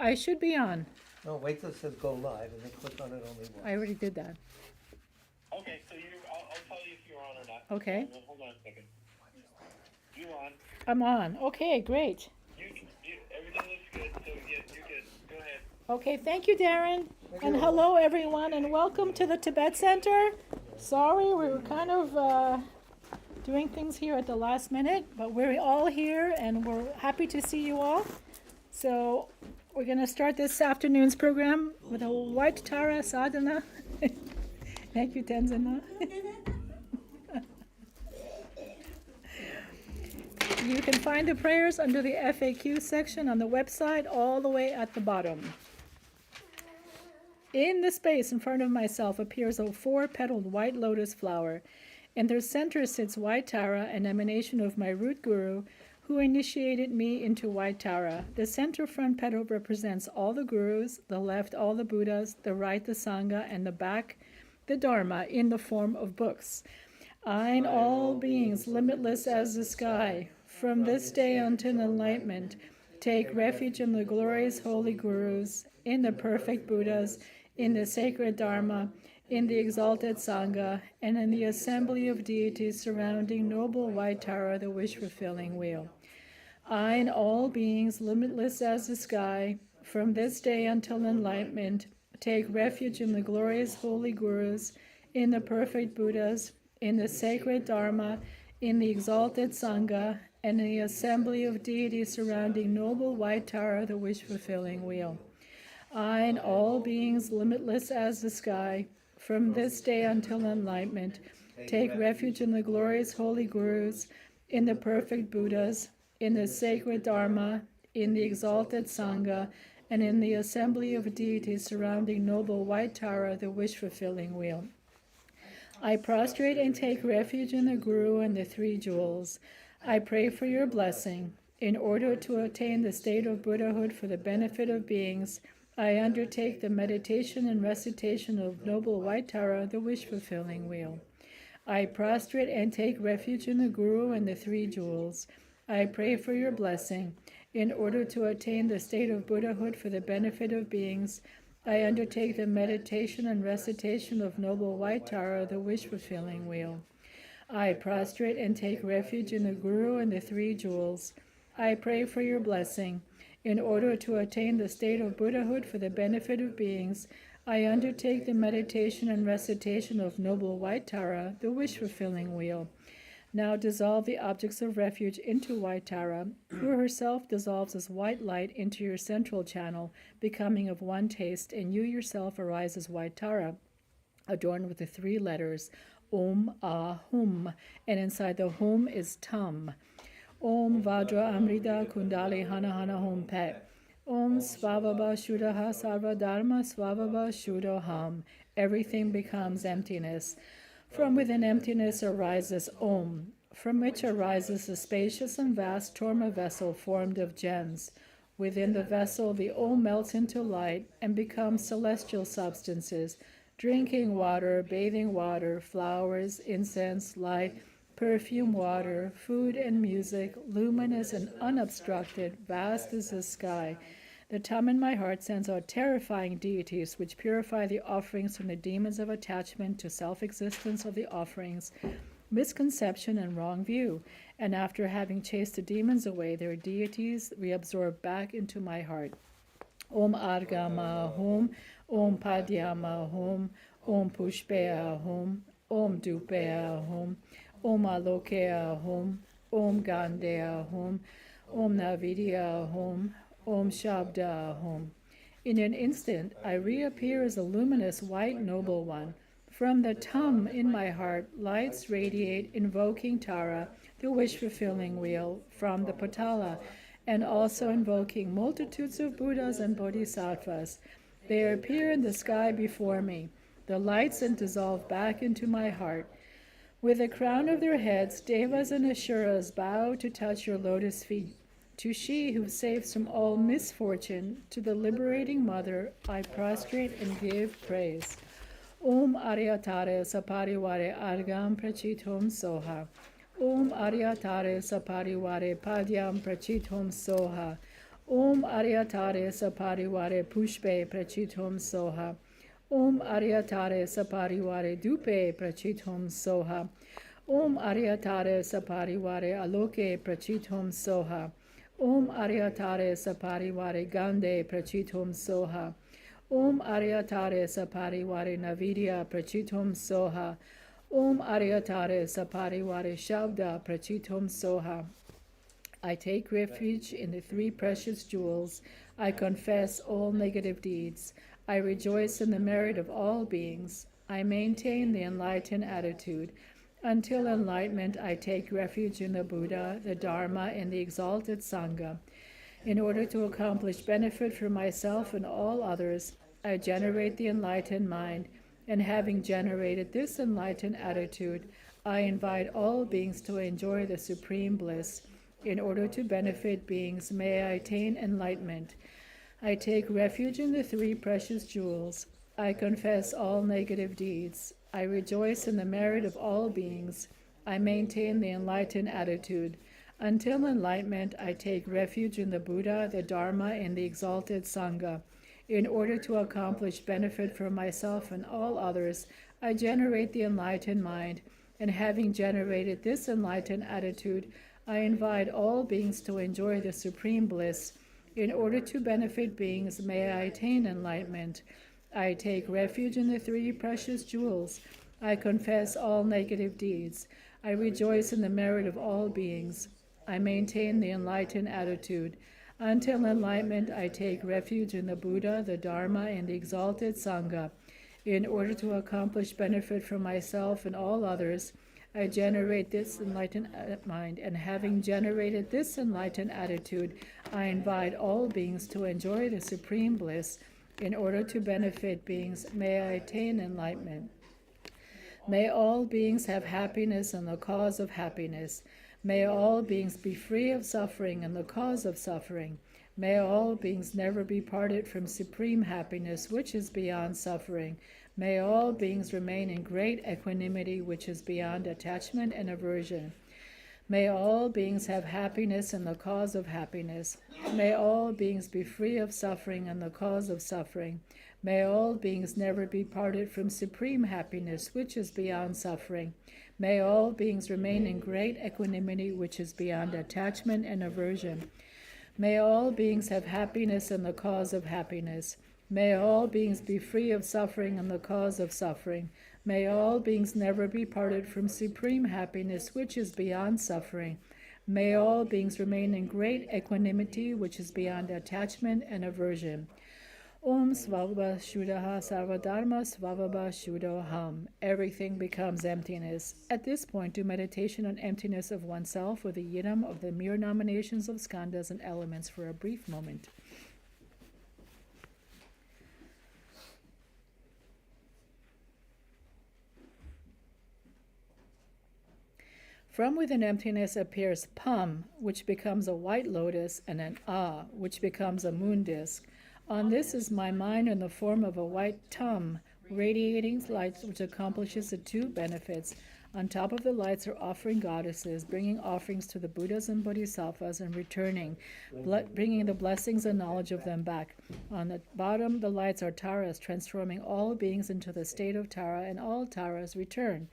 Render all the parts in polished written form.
I should be on. No, wait till it says go live and then click on it only once. I already did that. Okay, so I'll tell you if you're on or not. Okay. Well, hold on a second. You on? I'm on. Okay, great. Everything looks good, so yeah, you're good. Go ahead. Okay, thank you, Darren. And hello, everyone, and welcome to the Tibet Center. Sorry, we were kind of doing things here at the last minute, but we're all here and we're happy to see you all. So we're going to start this afternoon's program with a White Tara Sadhana. Thank you, Tenzin. You can find the prayers under the FAQ section on the website all the way at the bottom. In the space in front of myself appears a 4-petaled white lotus flower. In their center sits White Tara, an emanation of my root guru, who initiated me into White Tara. The center front petal represents all the gurus, the left all the Buddhas, the right the Sangha, and the back the Dharma in the form of books. I and all beings, limitless as the sky, from this day until enlightenment, take refuge in the glorious holy gurus, in the perfect Buddhas, in the sacred Dharma, in the exalted Sangha, and in the assembly of deities surrounding noble White Tara, the wish-fulfilling wheel. I and all beings, limitless as the sky, from this day until enlightenment, take refuge in the glorious holy gurus, in the perfect Buddhas, in the sacred Dharma, in the exalted Sangha, and in the assembly of deities surrounding noble White Tara, the wish-fulfilling wheel. I and all beings, limitless as the sky, from this day until enlightenment, take refuge in the glorious holy gurus, in the perfect Buddhas, in the sacred Dharma, in the exalted Sangha, and in the assembly of deities surrounding noble White Tara, the wish-fulfilling wheel. I prostrate and take refuge in the Guru and the Three Jewels. I pray for your blessing. In order to attain the state of Buddhahood for the benefit of beings, I undertake the meditation and recitation of noble White Tara, the wish-fulfilling wheel. I prostrate and take refuge in the Guru and the Three Jewels. I pray for your blessing. In order to attain the state of Buddhahood for the benefit of beings, I undertake the meditation and recitation of noble White Tara, the wish-fulfilling wheel. I prostrate and take refuge in the Guru and the Three Jewels. I pray for your blessing. In order to attain the state of Buddhahood for the benefit of beings, I undertake the meditation and recitation of noble White Tara, the wish-fulfilling wheel. Now dissolve the objects of refuge into White Tara, who herself dissolves as white light into your central channel, becoming of one taste, and you yourself arise as White Tara, adorned with the 3 letters Om, Ah, Hum, and inside the Hum is Tum. Om Vajra Amrita Kundali Hana Hana Hum Pet. Om Svavaba Shuddha Sarva Dharma Svavaba Shuddham. Everything becomes emptiness. From within emptiness arises Om, from which arises a spacious and vast torma vessel formed of gems. Within the vessel the Om melts into light and becomes celestial substances, drinking water, bathing water, flowers, incense, light, perfume, water, food, and music, luminous and unobstructed, vast as the sky. The Tum in my heart sends out terrifying deities which purify the offerings from the demons of attachment to self-existence of the offerings, misconception, and wrong view. And after having chased the demons away, their deities reabsorb back into my heart. Om Argama Hum, Om Padyama Hum, Om Pushpea Hum, Om Dupea Hum, Om Alokea Hum, Om Gandhea Hum, Om Navidya Hum, Om Shabda Hum. In an instant, I reappear as a luminous white noble one. From the Tum in my heart, lights radiate, invoking Tara, the wish-fulfilling wheel, from the Patala, and also invoking multitudes of Buddhas and Bodhisattvas. They appear in the sky before me. The lights and dissolve back into my heart. With the crown of their heads, Devas and Asuras bow to touch your lotus feet. To she who saves from all misfortune, to the liberating mother, I prostrate and give praise. Om Aryatare Saparivare Argam Prachitom Soha. Om Aryatare Saparivare Padyam Prachitom Soha. Om Aryatare Saparivare Pushpe Prachitum Soha. Om Aryatare Saparivare Dupe Prachitum Soha. Om Aryatare Saparivare Aloke Prachitum Soha. Om Aryatare Saparivare Gande Prachitum Soha. Om Aryatare Saparivare Navidya Prachitum Soha. Om Aryatare Saparivare Shabda Prachitum Soha. I take refuge in the three precious jewels. I confess all negative deeds. I rejoice in the merit of all beings. I maintain the enlightened attitude. Until enlightenment, I take refuge in the Buddha, the Dharma, and the exalted Sangha. In order to accomplish benefit for myself and all others, I generate the enlightened mind, and having generated this enlightened attitude, I invite all beings to enjoy the supreme bliss. In order to benefit beings, may I attain enlightenment. I take refuge in the three precious jewels. I confess all negative deeds. I rejoice in the merit of all beings. I maintain the enlightened attitude. Until enlightenment, I take refuge in the Buddha, the Dharma, and the exalted Sangha. In order to accomplish benefit for myself and all others, I generate the enlightened mind, and having generated this enlightened attitude, I invite all beings to enjoy the supreme bliss. In order to benefit beings, may I attain enlightenment. I take refuge in the three precious jewels. I confess all negative deeds. I rejoice in the merit of all beings. I maintain the enlightened attitude. Until enlightenment, I take refuge in the Buddha, the Dharma, and the exalted Sangha. In order to accomplish benefit for myself and all others, I generate this enlightened mind, and having generated this enlightened attitude, I invite all beings to enjoy the supreme bliss. In order to benefit beings, may I attain enlightenment. May all beings have happiness and the cause of happiness. May all beings be free of suffering and the cause of suffering. May all beings never be parted from supreme happiness, which is beyond suffering. May all beings remain in great equanimity, which is beyond attachment and aversion. May all beings have happiness and the cause of happiness. May all beings be free of suffering and the cause of suffering. May all beings never be parted from supreme happiness, which is beyond suffering. May all beings remain in great equanimity, which is beyond attachment and aversion. May all beings have happiness and the cause of happiness. May all beings be free of suffering and the cause of suffering. May all beings never be parted from supreme happiness, which is beyond suffering. May all beings remain in great equanimity, which is beyond attachment and aversion. Om Svabha Shuddha Sarvadharma Svabha Shuddhoham. Everything becomes emptiness. At this point, do meditation on emptiness of oneself with the yidam of the mere nominations of skandhas and elements for a brief moment. From within emptiness appears Pam, which becomes a white lotus, and an Ah, which becomes a moon disk. On this is my mind in the form of a white tum, radiating light which accomplishes the two benefits. On top of the lights are offering goddesses, bringing offerings to the Buddhas and Bodhisattvas and returning, bringing the blessings and knowledge of them back. On the bottom, the lights are taras, transforming all beings into the state of Tara, and all taras return.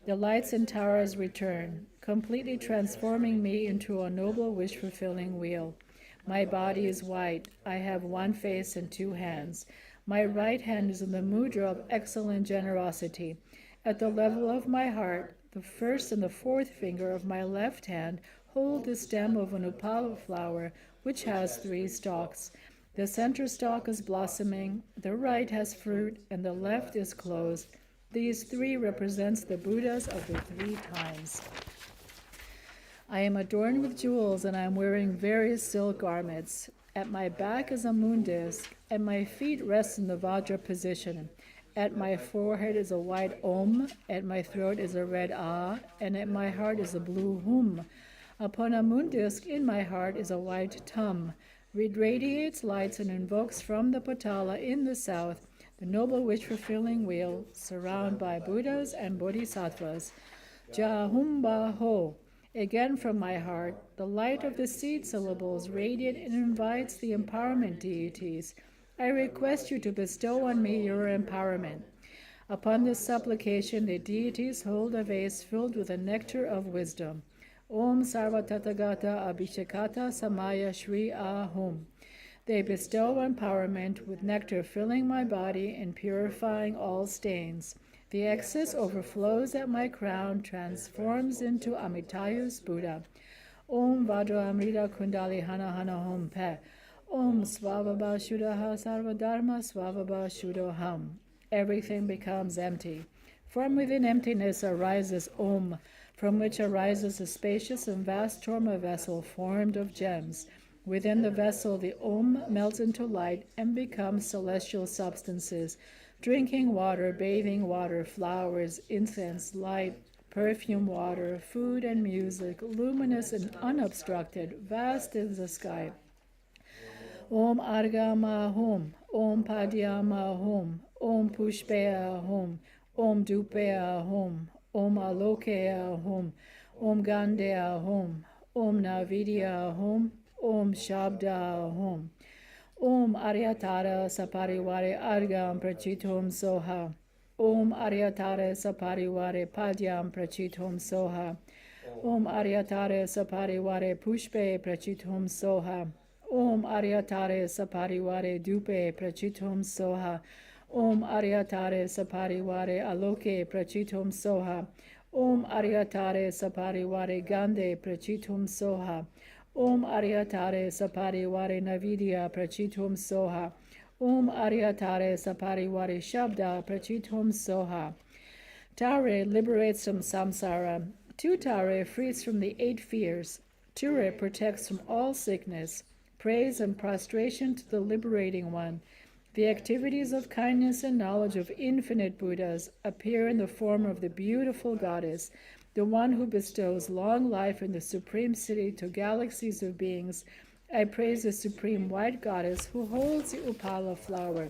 The lights and taras return, completely transforming me into a noble wish-fulfilling wheel. My body is white. I have one face and two hands. My right hand is in the mudra of excellent generosity. At the level of my heart, the first and the fourth finger of my left hand hold the stem of an upala flower, which has 3 stalks. The center stalk is blossoming, the right has fruit, and the left is closed. These 3 represents the Buddhas of the 3 times. I am adorned with jewels, and I am wearing various silk garments. At my back is a moon disk, and my feet rest in the Vajra position. At my forehead is a white Om, at my throat is a red Ah, and at my heart is a blue Hum. Upon a moon disk in my heart is a white Tum. It radiates lights and invokes from the Patala in the south the noble wish-fulfilling wheel, surrounded by Buddhas and Bodhisattvas. Jahumba Ho. Again from my heart, the light of the seed syllables radiate and invites the empowerment deities. I request you to bestow on me your empowerment. Upon this supplication, the deities hold a vase filled with the nectar of wisdom. Om Sarva Tathagata Abhishekata Samaya Shri Ahum. They bestow empowerment with nectar filling my body and purifying all stains. The excess overflows at my crown, transforms into Amitayus Buddha. Om Vajra Amrita Kundali Hana Hana Hom Pe. Om Svavabha Shuddha Sarvadharma Svavabha Shuddham. Everything becomes empty. From within emptiness arises Om, from which arises a spacious and vast Torma vessel formed of gems. Within the vessel, the Om melts into light and becomes celestial substances, drinking water, bathing water, flowers, incense, light, perfume water, food and music, luminous and unobstructed, vast as the sky. Om Argama Hum, Om Padyama Hum, Om Pushpea Hum, Om Dupea Hum, Om Alokea Hum, Om Gandhya Hum, Om Navidya Hum, Om Shabda Hum, Om Aryatara Saparivare Argam Prachitum Soha, Om Aryatare Saparivare Padyam Prachitum Soha, Om Aryatare Saparivare Pushpe Prachitum Soha, Om Aryatare Saparivare Dupe Prachitum Soha, Om Aryatare Saparivare Aloke Prachitum Soha, Om Aryatare Saparivare Gande Prachitum Soha, Om Aryatare Saparivare Navidya Prachitum Soha, Om Aryatare Saparivare Shabda Prachitum Soha. Tare liberates from samsara. Tutare frees from the 8 fears. Ture protects from all sickness. Praise and prostration to the liberating one. The activities of kindness and knowledge of infinite Buddhas appear in the form of the beautiful goddess, the one who bestows long life in the supreme city to galaxies of beings. I praise the supreme white goddess who holds the upala flower.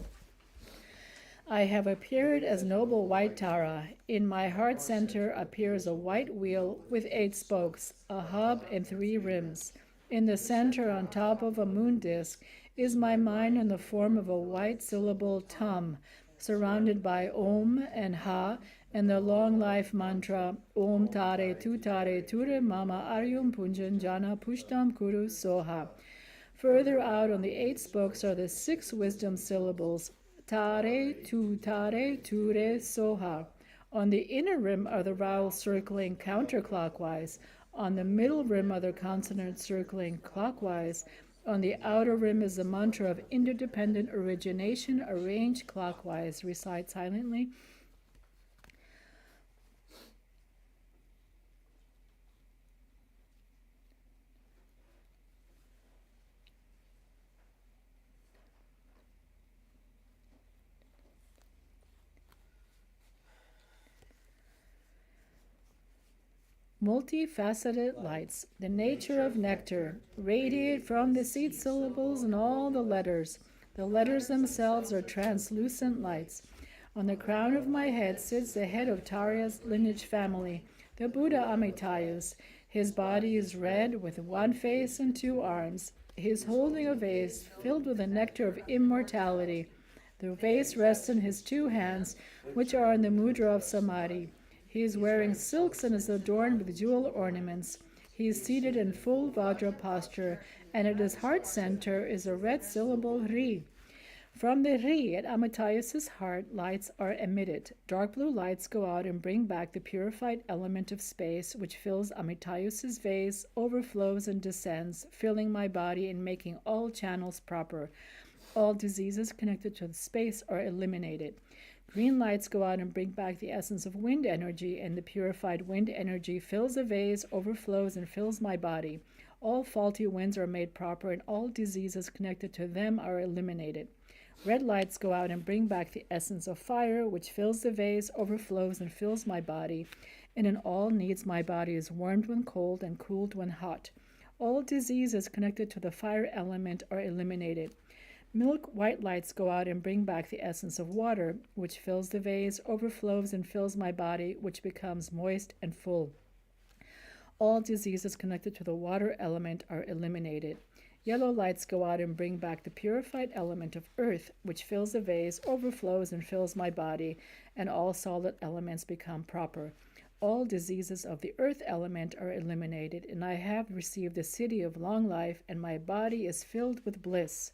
I have appeared as noble white Tara. In my heart center appears a white wheel with 8 spokes, a hub and 3 rims. In the center, on top of a moon disk, is my mind in the form of a white syllable Tam, surrounded by Om and Ha and the long life mantra Om Tare Ture Mama Aryum Punjan Jana Pushtam Kuru Soha. Further out on the 8 spokes are the 6 wisdom syllables Tare Ture Soha. On the inner rim are the vowels circling counterclockwise. On the middle rim are the consonants circling clockwise. On the outer rim is the mantra of interdependent origination arranged clockwise. Recite silently. Multifaceted lights, the nature of nectar, radiate from the seed syllables and all the letters. The letters themselves are translucent lights. On the crown of my head sits the head of Tara's lineage family, the Buddha Amitayus. His body is red with 1 face and 2 arms. He is holding a vase filled with the nectar of immortality. The vase rests in his 2 hands, which are in the mudra of samadhi. He is wearing silks and is adorned with jewel ornaments. He is seated in full Vajra posture, and at his heart center is a red syllable Ri. From the Ri at Amitayus' heart, lights are emitted. Dark blue lights go out and bring back the purified element of space, which fills Amitayus' vase, overflows and descends, filling my body and making all channels proper. All diseases connected to the space are eliminated. Green lights go out and bring back the essence of wind energy, and the purified wind energy fills the vase, overflows, and fills my body. All faulty winds are made proper, and all diseases connected to them are eliminated. Red lights go out and bring back the essence of fire, which fills the vase, overflows, and fills my body, and in all needs my body is warmed when cold and cooled when hot. All diseases connected to the fire element are eliminated. Milk white lights go out and bring back the essence of water, which fills the vase, overflows, and fills my body, which becomes moist and full. All diseases connected to the water element are eliminated. Yellow lights go out and bring back the purified element of earth, which fills the vase, overflows, and fills my body, and all solid elements become proper. All diseases of the earth element are eliminated, and I have received the city of long life, and my body is filled with bliss.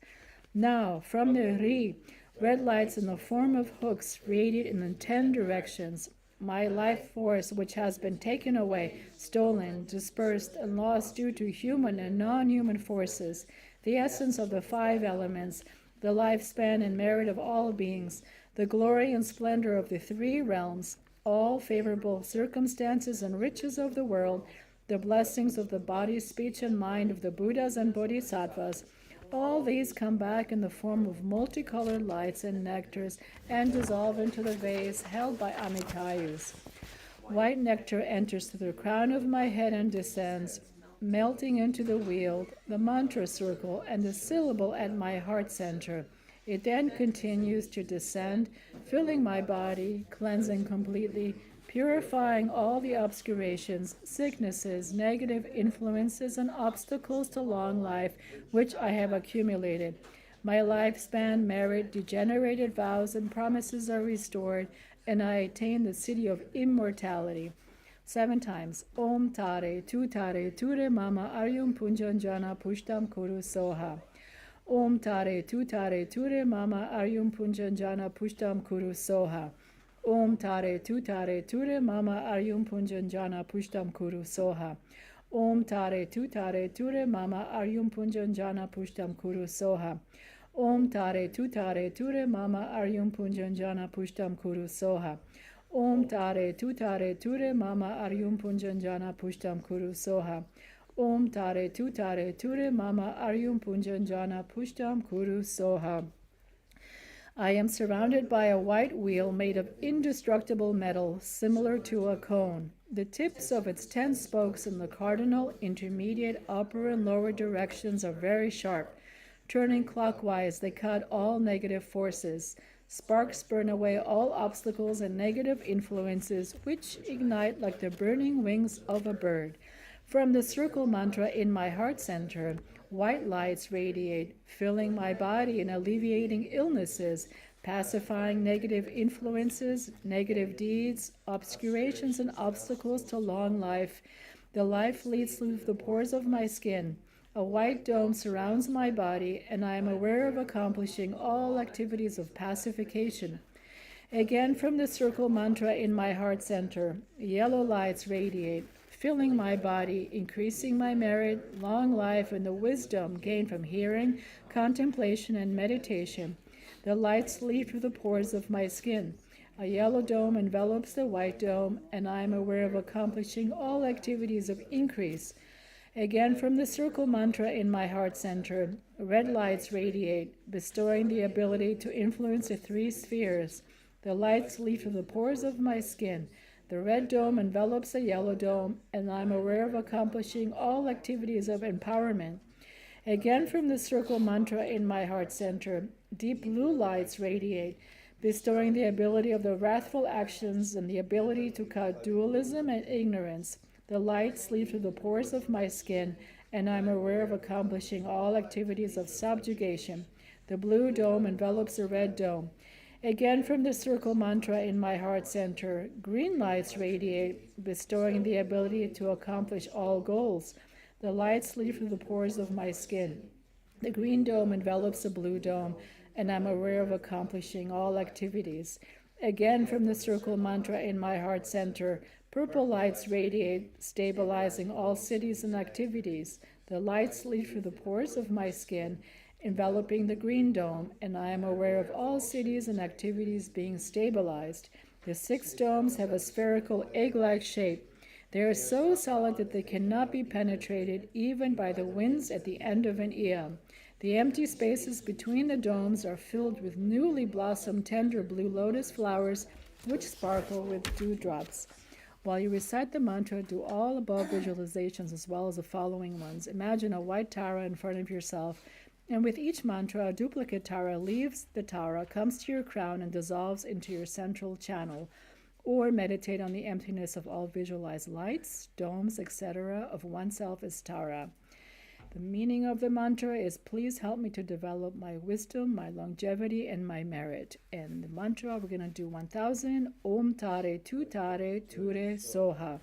Now, from the Ri, red lights in the form of hooks radiate in 10 directions. My life force, which has been taken away, stolen, dispersed, and lost due to human and non-human forces, the essence of the 5 elements, the lifespan and merit of all beings, the glory and splendor of the 3 realms, all favorable circumstances and riches of the world, the blessings of the body, speech, and mind of the Buddhas and Bodhisattvas, all these come back in the form of multicolored lights and nectars and dissolve into the vase held by Amitayus. White nectar enters through the crown of my head and descends, melting into the wheel, the mantra circle, and the syllable at my heart center. It then continues to descend, filling my body, cleansing completely, purifying all the obscurations, sicknesses, negative influences, and obstacles to long life which I have accumulated. My lifespan, merit, degenerated vows, and promises are restored, and I attain the city of immortality. 7 times. Om Tare, Ture Mama, Aryum Punjanjana, Pushtam Kuru Soha. Om Tare, Ture Mama, Aryum Punjanjana, Pushtam Kuru Soha. Om Tare, Ture Mama, Aryum Punjanjana, Pushtam Kuru Soha. Om Tare, Ture Mama, Aryum Punjanjana, Pushtam Kuru Soha. Om Tare, Ture Mama, Aryum Punjanjana, Pushtam Kuru Soha. Om Tare, Ture Mama, Aryum Punjanjana, Pushtam Kuru Soha. Om Tare, Ture Mama, Aryum Punjanjana, Pushtam Kuru Soha. I am surrounded by a white wheel made of indestructible metal, similar to a cone. The tips of its 10 spokes in the cardinal, intermediate, upper, and lower directions are very sharp. Turning clockwise, they cut all negative forces. Sparks burn away all obstacles and negative influences, which ignite like the burning wings of a bird. From the circle mantra in my heart center, white lights radiate, filling my body and alleviating illnesses, pacifying negative influences, negative deeds, obscurations, and obstacles to long life. The life leads through the pores of my skin. A white dome surrounds my body, and I am aware of accomplishing all activities of pacification. Again, from the circle mantra in my heart center, yellow lights radiate, filling my body, increasing my merit, long life, and the wisdom gained from hearing, contemplation, and meditation. The lights lead through the pores of my skin. A yellow dome envelops the white dome, and I am aware of accomplishing all activities of increase. Again, from the circle mantra in my heart center, red lights radiate, bestowing the ability to influence the 3 spheres. The lights lead through the pores of my skin. The red dome envelops the yellow dome, and I am aware of accomplishing all activities of empowerment. Again, from the circle mantra in my heart center, deep blue lights radiate, bestowing the ability of the wrathful actions and the ability to cut dualism and ignorance. The lights lead through the pores of my skin, and I am aware of accomplishing all activities of subjugation. The blue dome envelops the red dome. Again, from the circle mantra in my heart center, green lights radiate, bestowing the ability to accomplish all goals. The lights lead through the pores of my skin. The green dome envelops the blue dome, and I'm aware of accomplishing all activities. Again, from the circle mantra in my heart center, purple lights radiate, stabilizing all cities and activities. The lights lead through the pores of my skin, enveloping the green dome, and I am aware of all cities and activities being stabilized. The 6 domes have a spherical egg-like shape. They are so solid that they cannot be penetrated even by the winds at the end of an eon. The empty spaces between the domes are filled with newly blossomed tender blue lotus flowers which sparkle with dewdrops. While you recite the mantra, do all above visualizations as well as the following ones. Imagine a white Tara in front of yourself, and with each mantra, a duplicate Tara leaves the Tara, comes to your crown, and dissolves into your central channel. or meditate on the emptiness of all visualized lights, domes, etc., of oneself as Tara. The meaning of the mantra is, please help me to develop my wisdom, my longevity, and my merit. And the mantra, we're going to do 1000, Om Tare Tu Tare Ture Soha.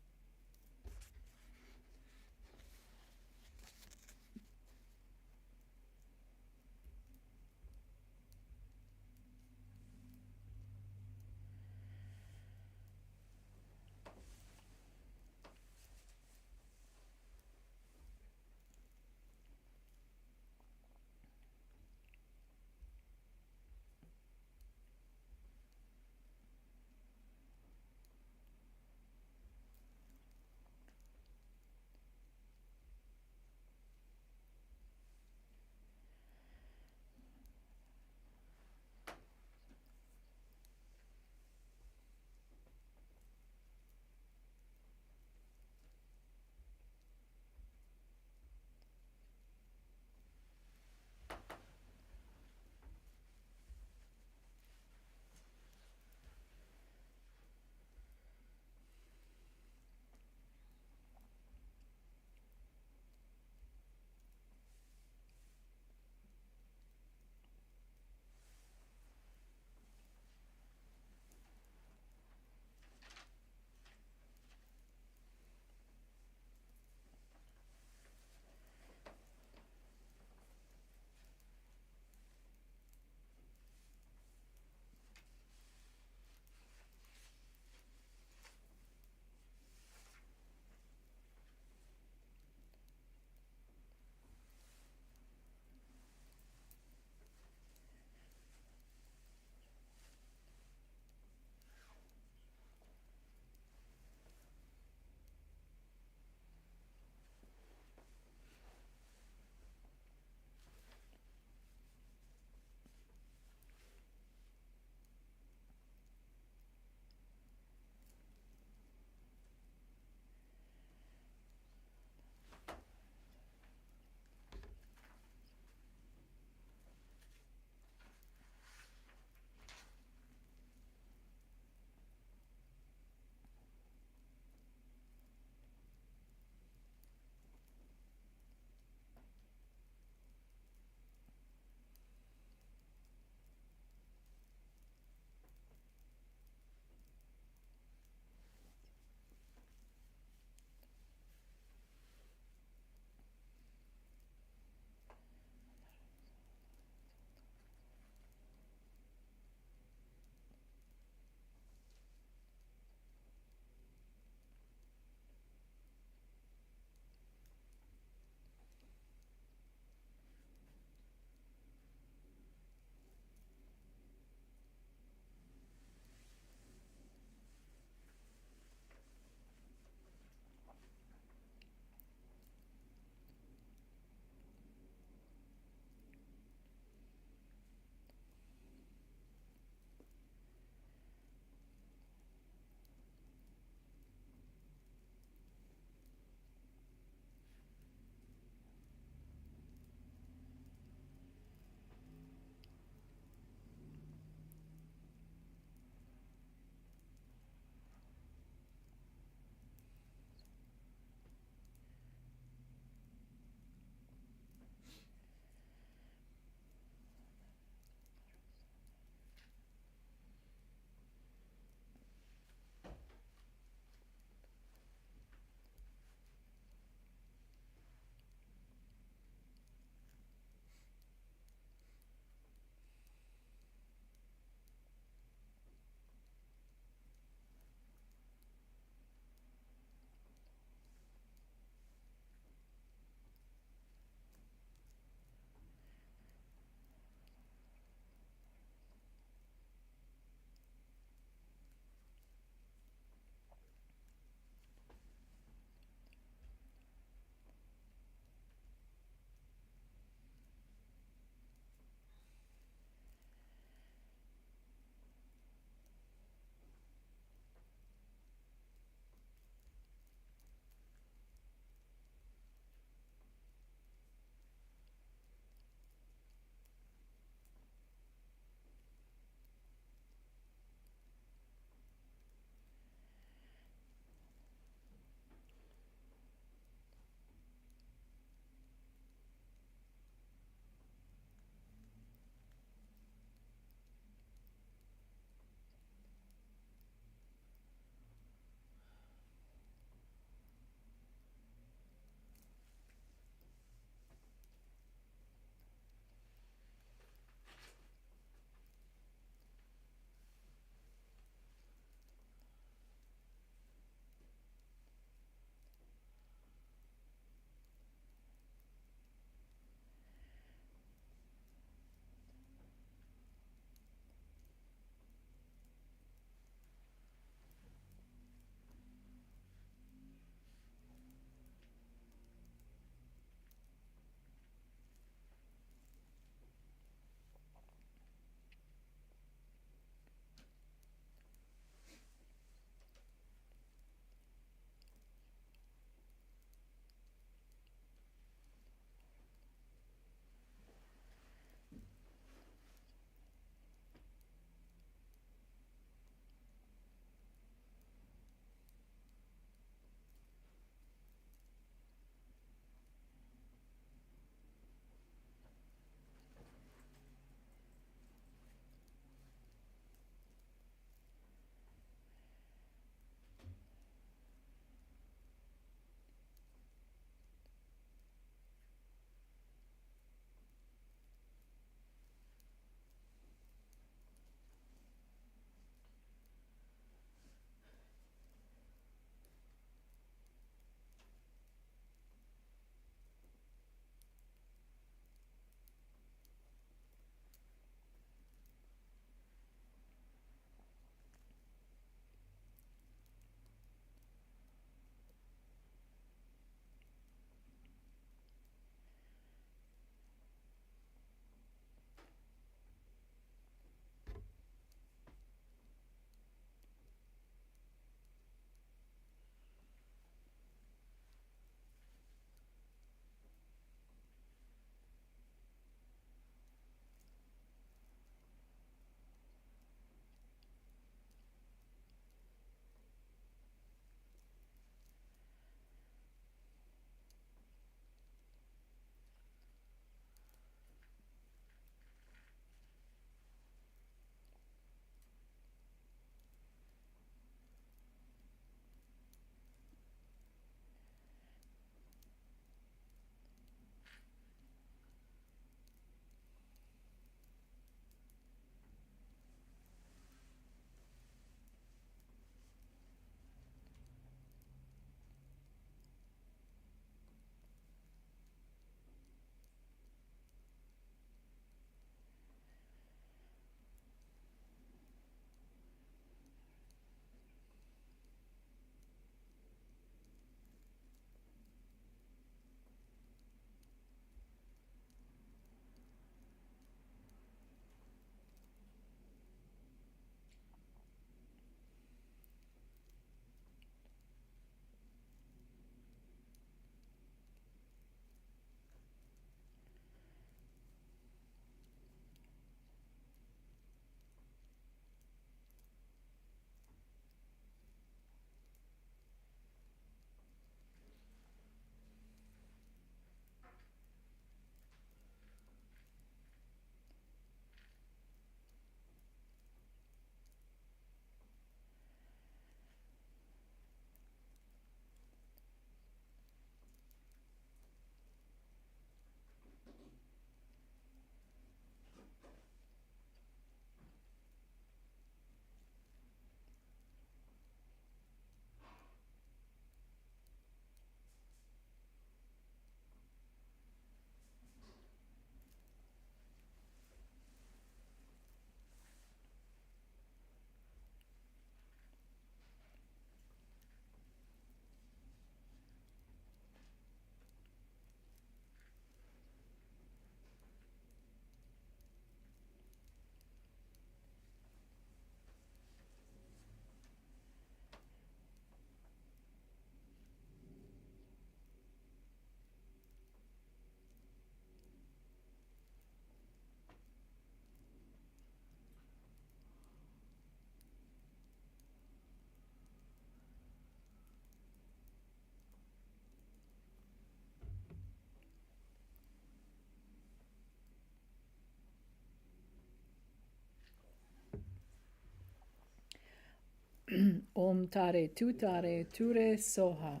Om Tare Tutare Ture Soha.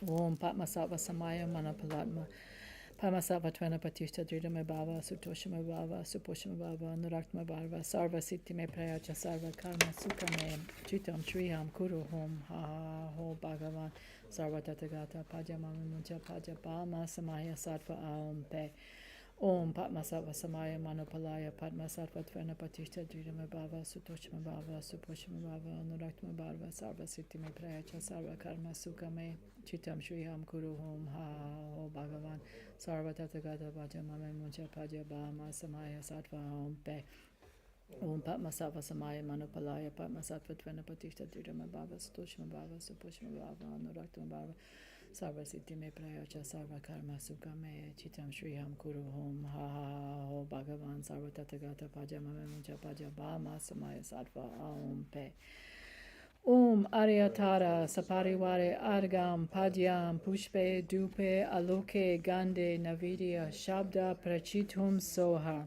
Om Padmasava Samaya Manapalatma. Padmasava Tvena Patishta Dridame Bhava Sutoshima Bhava Suposhima Bhava Nurakma Bhava Sarva Siddhi Me Prayacha Sarva Karma Sukha Me Chitam Shriham Kuru Hom Ha Ha Ho Bhagavan Sarva Tathagata Pajamama Muncha Pajapama Samaya Sattva Aum Pe Om Padmasava Samaya Manopalaya Padmasatva Tvena Patishta Dridame Bhava Sutoshima Bhava Suposhima Bhava Nurakma Bhava Sarva Siddhi Me Prayacha Sarva Karma Sukha Me Chitam Shriham Kuru Hom Ha Ha Ho Bhagavan Sarva Tathagata Pajamama Muncha Pajapama Samaya Sattva Aum Pe Om Padmasava Samaya Manopalaya Padmasatva Tvena Patishta Dridame Bhava Sutoshima Bhava Suposhima Bhava Nurakma Bhava Sarva Siddhi Me Prayacha Sarva Karma Sukha Me Chitam Shriham Kuru Hom Ha Ha Ho Bhagavan Sarva Tathagata Pajamama Muncha Pajabhama Samaya Sattva Aum Pe Om Aryatara Saparivare Argam Padyam Pushpe Dupe Aloke Gande Navidya Shabda Prachitum Soha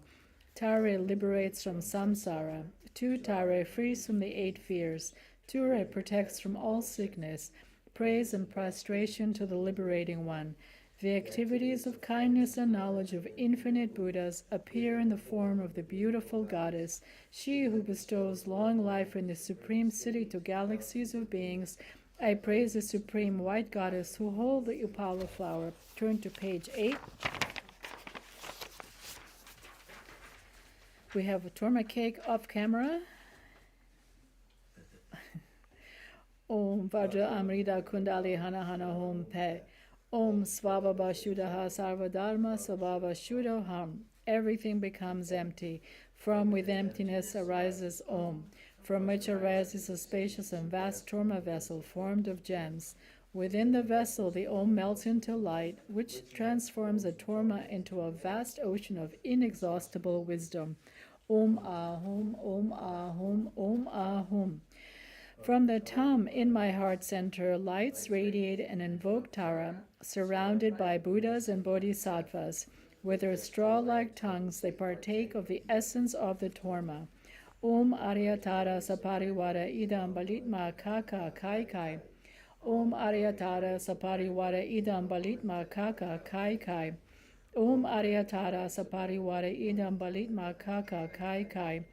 Tare liberates from samsara. Tu Tare frees from the 8 fears. Ture protects from all sickness. Praise and prostration to the liberating one. The activities of kindness and knowledge of infinite Buddhas appear in the form of the beautiful goddess, she who bestows long life in the supreme city to galaxies of beings. I praise the supreme white goddess who holds the upala flower. Turn to page 8. We have a torma cake off camera. Om Vajra Amrita Kundali Hana Hana Hom Pe. Om Svabhava Shuddha Sarvadharma Svabhava Shuddham. Everything becomes empty. From with emptiness arises Om, from which arises a spacious and vast torma vessel formed of gems. Within the vessel the Om melts into light, which transforms the torma into a vast ocean of inexhaustible wisdom. Om Ahum, Om Ahum, Om Ahum. From the Tam in my heart center, lights radiate and invoke Tara, surrounded by Buddhas and Bodhisattvas. With their straw-like tongues, they partake of the essence of the Torma. Om Aryatara Saparivara Idam Balitma Kaka Kai Kai. Om Aryatara Saparivara Idam Balitma Kaka Kai Kai. Om Aryatara Saparivara Idam Balitma Kaka Kai Kai.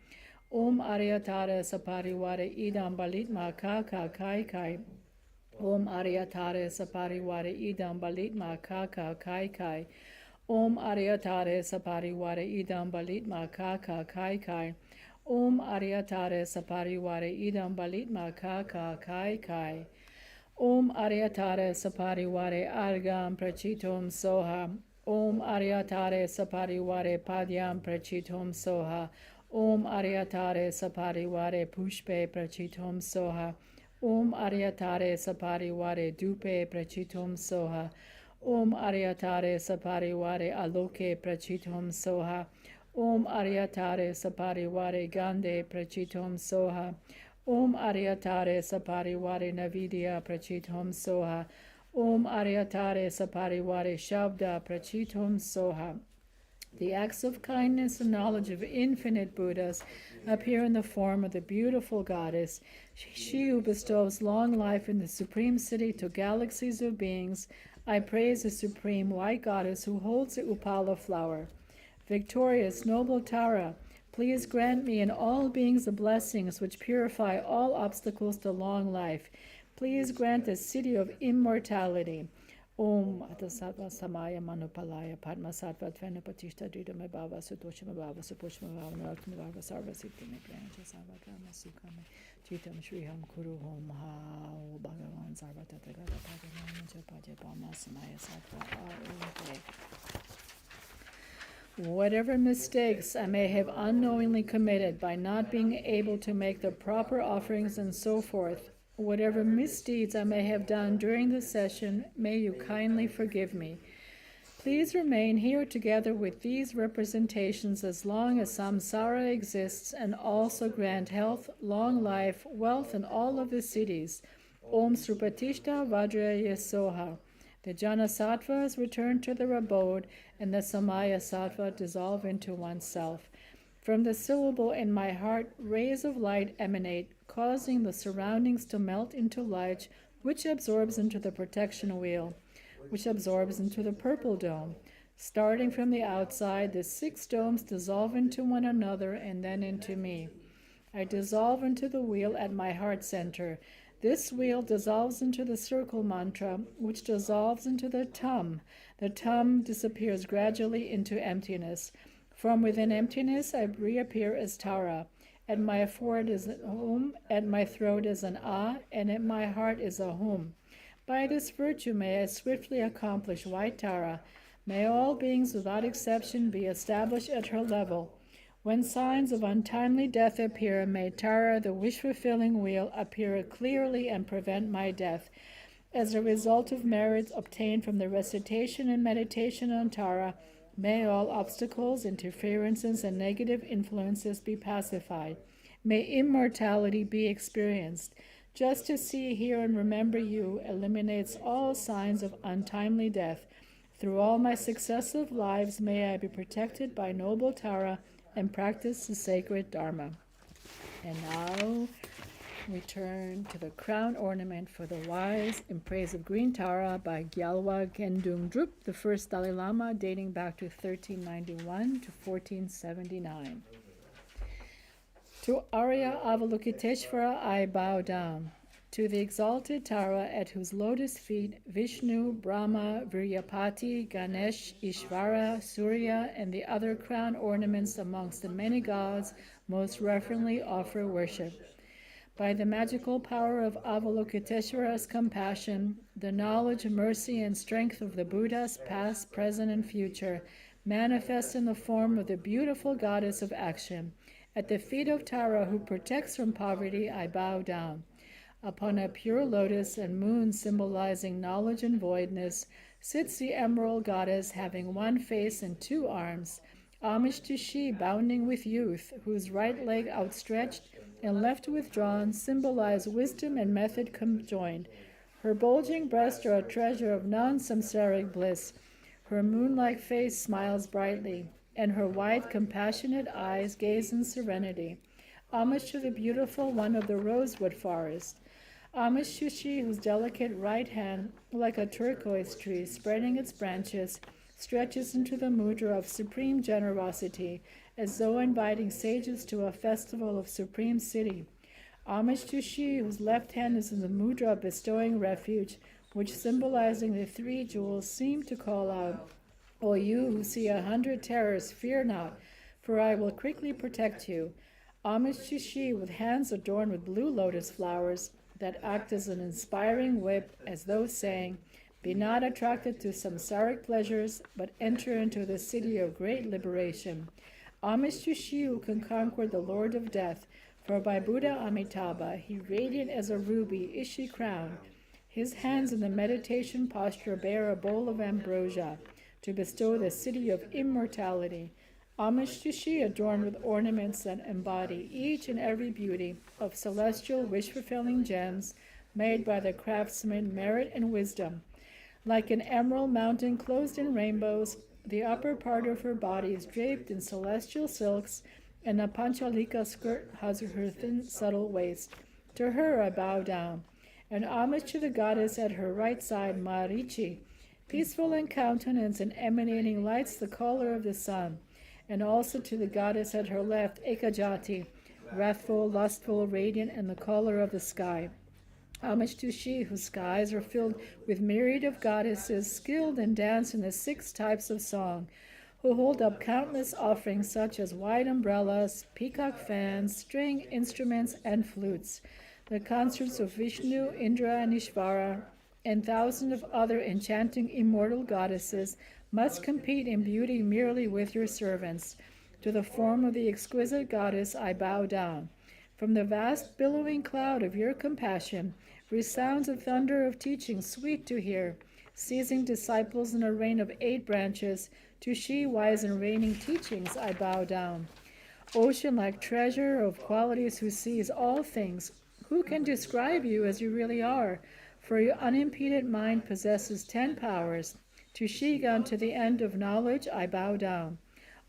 Om Aryatara Saparivara Idam Balitma Kaka Kai Kai. Om Aryatara Saparivara Idam Balitma Kaka Kai Kai. Om Aryatara Saparivara Idam Balitma Kaka Kai Kai. Om Aryatara Saparivara Idam Balitma Kaka Kai Kai. Om Aryatara Saparivare Argam Prachitum Soha. Om Aryatare Saparivare Padyam Prachitum Soha. Om Aryatare Saparivare Pushpe Prachitum Soha. Om Aryatare Saparivare Dupe Prachitum Soha. Om Aryatare Saparivare Aloke Prachitum Soha. Om Aryatare Saparivare Gande Prachitum Soha. Om Aryatare Saparivare Navidya Prachitum Soha. Om Aryatare Saparivare Shabda Prachitum Soha. The acts of kindness and knowledge of infinite Buddhas appear in the form of the beautiful goddess, she who bestows long life in the supreme city to galaxies of beings. I praise the supreme white goddess who holds the upala flower. Victorious, noble Tara, please grant me and all beings the blessings which purify all obstacles to long life. Please grant the city of immortality. Om Atasattva Samaya Manupalaya Padmasatva Tvena Patishta Dridame Bhava Sutoshima Bhava Suposhima Bhava Naratma Bhava Sarva Siddhi Me Prayacha Sarva Karma Sukha Me Chitam Shriham Kuru Hom Ha O Bhagavan Sarva Tathagata Pajamama Pajapama Samaya Sattva Aum. Whatever mistakes I may have unknowingly committed by not being able to make the proper offerings and so forth, whatever misdeeds I may have done during the session, may you kindly forgive me. Please remain here together with these representations as long as samsara exists, and also grant health, long life, wealth in all of the cities. Om Srupatishta Vajraya Soha. The Jana Sattvas return to their abode, and the Samaya Sattva dissolve into oneself. From the syllable in my heart, rays of light emanate, causing the surroundings to melt into light, which absorbs into the protection wheel, which absorbs into the purple dome. Starting from the outside, the 6 domes dissolve into one another and then into me. I dissolve into the wheel at my heart center. This wheel dissolves into the circle mantra, which dissolves into the tum. The tum disappears gradually into emptiness. From within emptiness, I reappear as Tara. At my forehead is an Om, at my throat is an Ah, and at my heart is a Hum. By this virtue may I swiftly accomplish white Tara. May all beings without exception be established at her level. When signs of untimely death appear, may Tara, the wish-fulfilling wheel, appear clearly and prevent my death. As a result of merits obtained from the recitation and meditation on Tara, may all obstacles, interferences, and negative influences be pacified. May immortality be experienced. Just to see, hear, and remember you eliminates all signs of untimely death. Through all my successive lives, may I be protected by noble Tara and practice the sacred Dharma. And now we turn to the crown ornament for the wise in praise of Green Tara by Gyalwa Kendung Drup, the first Dalai Lama, dating back to 1391 to 1479. To Arya Avalokiteshvara I bow down. To the exalted Tara, at whose lotus feet Vishnu, Brahma, Viryapati, Ganesh, Ishvara, Surya, and the other crown ornaments amongst the many gods most reverently offer worship. By the magical power of Avalokiteshvara's compassion, the knowledge, mercy, and strength of the Buddhas, past, present, and future, manifest in the form of the beautiful goddess of action. At the feet of Tara, who protects from poverty, I bow down. Upon a pure lotus and moon symbolizing knowledge and voidness, sits the emerald goddess having one face and 2 arms. Homage to she, bounding with youth, whose right leg outstretched and left withdrawn symbolize wisdom and method conjoined. Her bulging breasts are a treasure of non-samsaric bliss. Her moon-like face smiles brightly, and her wide, compassionate eyes gaze in serenity. Homage to the beautiful one of the rosewood forest. Homage to she whose delicate right hand, like a turquoise tree spreading its branches, stretches into the mudra of supreme generosity, as though inviting sages to a festival of supreme siddhi. Homage to she whose left hand is in the mudra of bestowing refuge, which symbolizing the 3 jewels seem to call out, O you who see 100 terrors, fear not, for I will quickly protect you. Homage to she with hands adorned with blue lotus flowers that act as an inspiring whip, as though saying, be not attracted to samsaric pleasures, but enter into the city of great liberation. Homage to she who can conquer the Lord of Death, for by Buddha Amitabha, he radiant as a ruby is she crowned. His hands in the meditation posture bear a bowl of ambrosia, to bestow the city of immortality. Homage to she adorned with ornaments that embody each and every beauty of celestial wish-fulfilling gems made by the craftsman merit and wisdom. Like an emerald mountain clothed in rainbows, the upper part of her body is draped in celestial silks, and a panchalika skirt has her thin, subtle waist. To her I bow down. And homage to the goddess at her right side, Marichi, peaceful in countenance and emanating lights the color of the sun. And also to the goddess at her left, Ekajati, wrathful, lustful, radiant, and the color of the sky. Homage to she whose skies are filled with myriad of goddesses skilled in dance in the 6 types of song, who hold up countless offerings such as white umbrellas, peacock fans, string instruments, and flutes. The concerts of Vishnu, Indra, and Ishvara, and thousands of other enchanting immortal goddesses must compete in beauty merely with your servants. To the form of the exquisite goddess I bow down. From the vast billowing cloud of your compassion resounds a thunder of teaching sweet to hear. Seizing disciples in a rain of 8 branches, to she wise in raining teachings I bow down. Ocean-like treasure of qualities who sees all things, who can describe you as you really are? For your unimpeded mind possesses 10 powers. To she gone to the end of knowledge I bow down.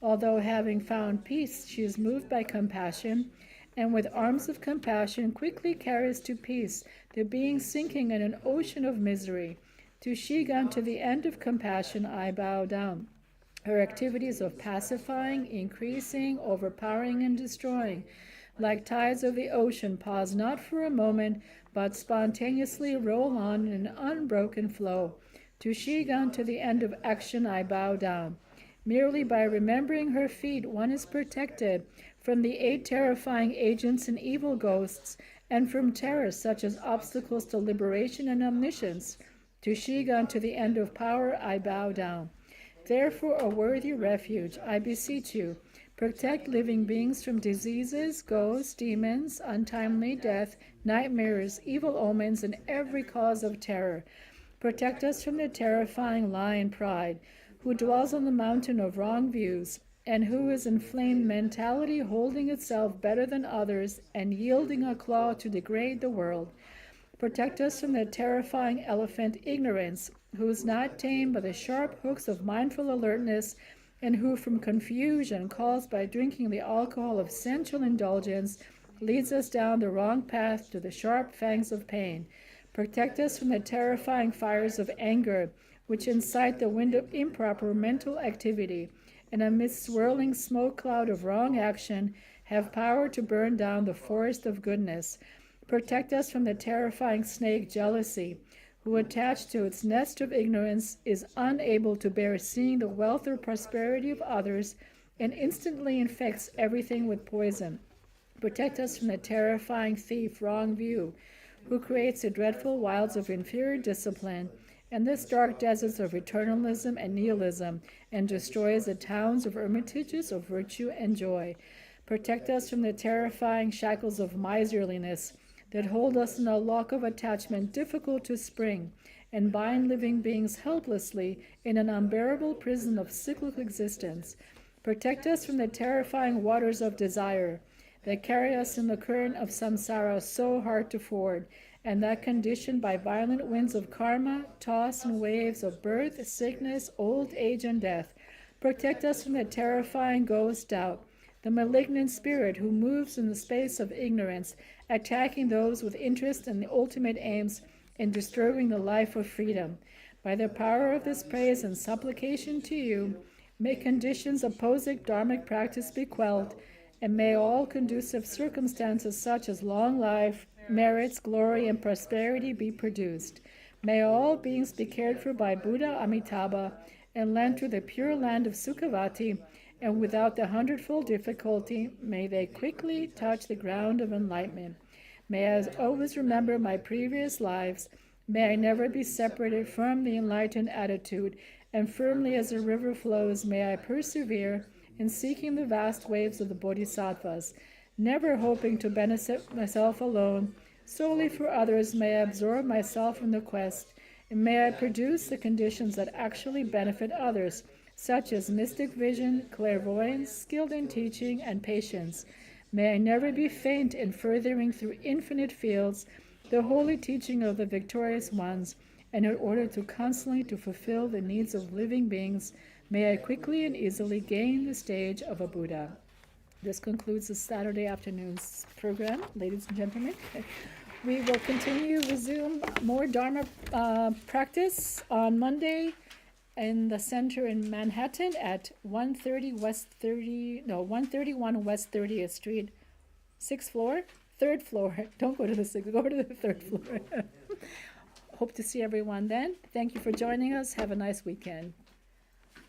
Although having found peace, she is moved by compassion, and with arms of compassion quickly carries to peace the being sinking in an ocean of misery. To Shigan, to the end of compassion, I bow down. Her activities of pacifying, increasing, overpowering, and destroying, like tides of the ocean, pause not for a moment, but spontaneously roll on in an unbroken flow. To Shigan, to the end of action, I bow down. Merely by remembering her feet, one is protected from the 8 terrifying agents and evil ghosts, and from terrors such as obstacles to liberation and omniscience. To Shigan, to the end of power, I bow down. Therefore, a worthy refuge, I beseech you, protect living beings from diseases, ghosts, demons, untimely death, nightmares, evil omens, and every cause of terror. Protect us from the terrifying lion pride, who dwells on the mountain of wrong views, and who is inflamed mentality holding itself better than others and yielding a claw to degrade the world. Protect us from the terrifying elephant ignorance, who is not tamed by the sharp hooks of mindful alertness, and who from confusion caused by drinking the alcohol of sensual indulgence leads us down the wrong path to the sharp fangs of pain. Protect us from the terrifying fires of anger, which incite the wind of improper mental activity, and amidst swirling smoke cloud of wrong action, have power to burn down the forest of goodness. Protect us from the terrifying snake jealousy, who attached to its nest of ignorance is unable to bear seeing the wealth or prosperity of others, and instantly infects everything with poison. Protect us from the terrifying thief wrong view, who creates the dreadful wilds of inferior discipline and the stark deserts of eternalism and nihilism, and destroys the towns of hermitages of virtue and joy. Protect us from the terrifying shackles of miserliness that hold us in a lock of attachment difficult to spring, and bind living beings helplessly in an unbearable prison of cyclical existence. Protect us from the terrifying waters of desire that carry us in the current of samsara so hard to ford, and that conditioned by violent winds of karma, toss in waves of birth, sickness, old age, and death. Protect us from the terrifying ghost doubt, the malignant spirit who moves in the space of ignorance, attacking those with interest in the ultimate aims and disturbing the life of freedom. By the power of this praise and supplication to you, may conditions opposing dharmic practice be quelled, and may all conducive circumstances such as long life, merits, glory, and prosperity be produced. May all beings be cared for by Buddha Amitabha and led to the pure land of Sukhavati, and without the hundredfold difficulty, may they quickly touch the ground of enlightenment. May I always remember my previous lives. May I never be separated from the enlightened attitude, and firmly as a river flows, may I persevere in seeking the vast waves of the bodhisattvas, never hoping to benefit myself alone. Solely for others may I absorb myself in the quest, and may I produce the conditions that actually benefit others, such as mystic vision, clairvoyance, skilled in teaching, and patience. May I never be faint in furthering through infinite fields the holy teaching of the victorious ones, and in order to constantly to fulfill the needs of living beings, may I quickly and easily gain the stage of a Buddha. This concludes the Saturday afternoon's program, ladies and gentlemen. We will resume more Dharma practice on Monday in the center in Manhattan at 131 West 30th Street, 6th floor, 3rd floor. Don't go to the 6th, go to the 3rd floor. Hope to see everyone then. Thank you for joining us. Have a nice weekend.